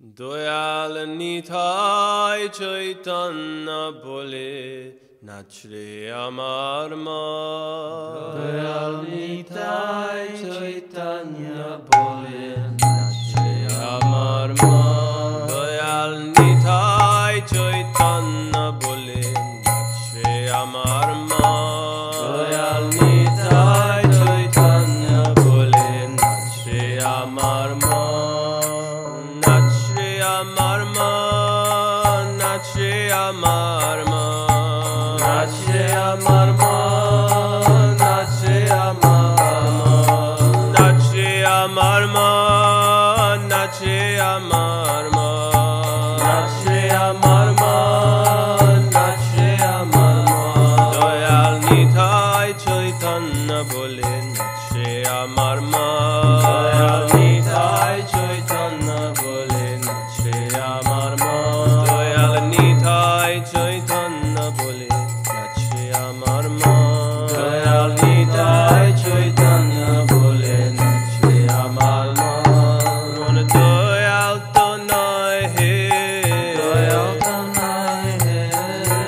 দয়াল নিতাই চৈতন্য বলে নাচরে আমার মন। দয়াল নিতাই চৈতন্য বলে নাচরে আমার মন। দয়াল নিতাই চৈতন্য বলে নাচরে আমার মন। দয়াল নিতাই চৈতন্য বলে নাচরে আমার মন। নাচরে আমার মন, নাচরে আমার মন, নাচরে আমার মন, নাচরে আমার মন। নাচরে আমার মন, নাচরে আমার মন, নাচরে আমার মন, নাচরে আমার মন। দয়াল নিতাই চৈতন্য বলে নাচরে আমার মন। দয়াল নিতাই চৈতন্য বলে নাচরে আমার মন। দয়াল নিতাই চৈতন্য বলে নাচরে আমার মন। দয়াল নিতাই চৈতন্য বলে নাচরে আমার মন। মন দয়াল তো নয় হে, দয়াল তো নাই হে,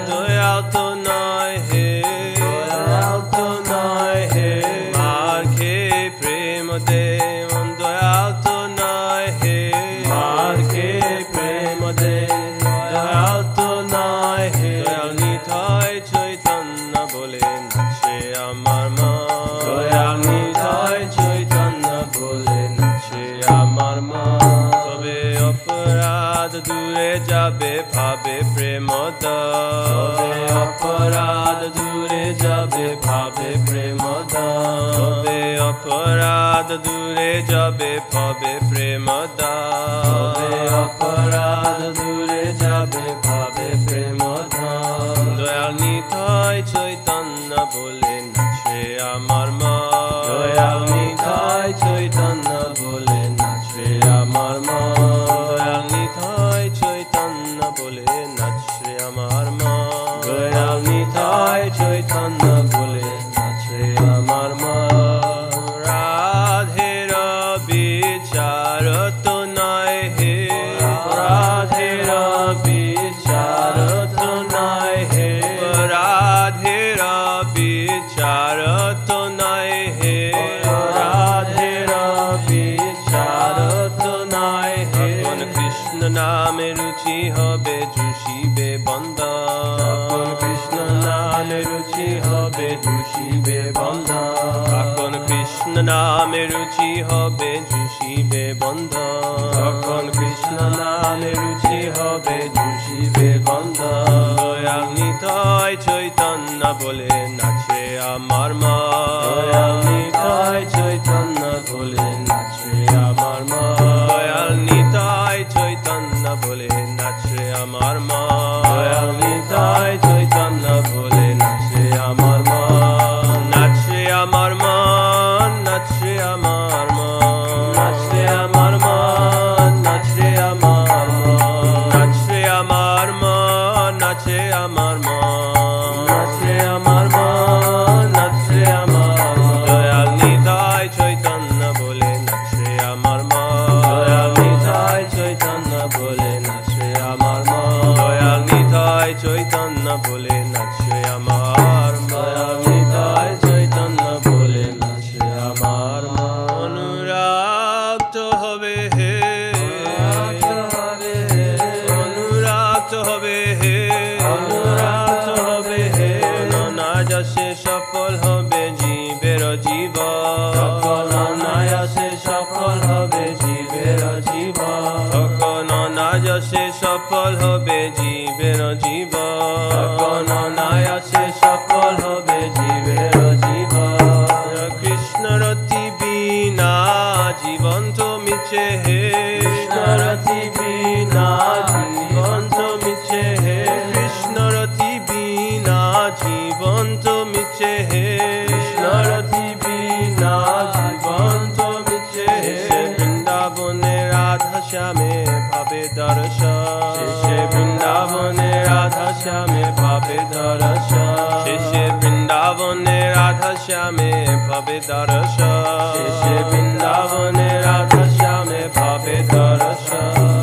দয়াল তো নয় হে, দয়াল তো নাই হে। মার খেয়ে প্রেম দে। মন দয়াল তো নয় হে, মার খেয়ে প্রেম দে, দয়াল তো নাই হে। দয়াল নিতাই চৈতন্য বলে নাচে আমার মন। দয়াল নিতাই চৈতন্য বলে নাচে আমার মন। তবে অপরাধ দূরে যাবে ভাবে প্রেম তবে অপরাধ দূরে যাবে ভাবে প্রেম দান। তবে অপরাধ দূরে যাবে ভাবে প্রেম তবে অপরাধ দূরে যাবে ভাবে প্রেম দান। দয়াল নিতাই চৈতন্য বলে নাচে আমার মন। দয়াল নিতাই চৈতন্য বলে নাচে আমার মন। দয়াল নিতাই চৈতন্য বলে নাচে আমার মন। দয়াল নিতাই চৈতন্য বলে নাচে আমার মন। রাধের বিচার তো নয় হে, রাধের বিচার তো নাই হে, রাধের বিচার তো নয় হে, রাধের বিচার তো নাই হে। তখন কৃষ্ণ নামে রুচি হবে জুষিবে বন্ধন। তখন কৃষ্ণ নামে রুচি হবে জুষিবে বন্ধন। তখন কৃষ্ণ নামে রুচি হবে জুষিবে বন্ধন। তখন কৃষ্ণ নামে রুচি হবে জুষিবে বন্ধন। দয়াল নিতাই চৈতন্য বলে নাচে আমার মন। দয়াল নিতাই চৈতন্য বলে নাচে আমার মন। দয়াল নিতাই চৈতন্য বলে নাচে আমার মন। দয়াল নিতাই চৈতন্য বলে নাচে আমার মন। নাচে আমার মন, নাচে আমার মন, নাচে আমার মন, নাচে আমার মন। নাচে আমার মন, নাচে আমার মন, নাচে আমার মন, নাচে আমার মন। দয়াল নিতাই চৈতন্য বলে নাচে আমার মন। দয়াল নিতাই চৈতন্য বলে নাচে আমার মন। দয়াল নিতাই চৈতন্য বলে নাচে আমার মন। দয়াল নিতাই চৈতন্য বলে নাচে আমার মন। অনুরাগ হবে হে, অনুরাগ হবে হে, অনুরাগ হবে হে। অনায়াসে সফল হবে জীবের জীবন। সকল অনায়াসে সফল হবে জীবের জীবন। তখন অনায়াসে সফল হবে জীবের জীবন। সকল অনায়াসে সফল হবে জীবের জীবন। কৃষ্ণরতি বিনা জীবন তো মিছে হে, কৃষ্ণরতি বিনা জীবন তো মিছে হে। কৃষ্ণরতি বিনা জীবন তো মিছে হে, কৃষ্ণরতি বিনা জীবন তো মিছে হে। বৃন্দাবনে রাধা শ্যামে ভাবে দর্শন। শেষে বৃন্দাবনে রাধা শ্যামে পাবে দর্শন। শেষে বৃন্দাবনে রাধা শ্যামে ভাবে দর্শন। শেষে বৃন্দাবনে রাধা শ্যামে পাবে দর্শন।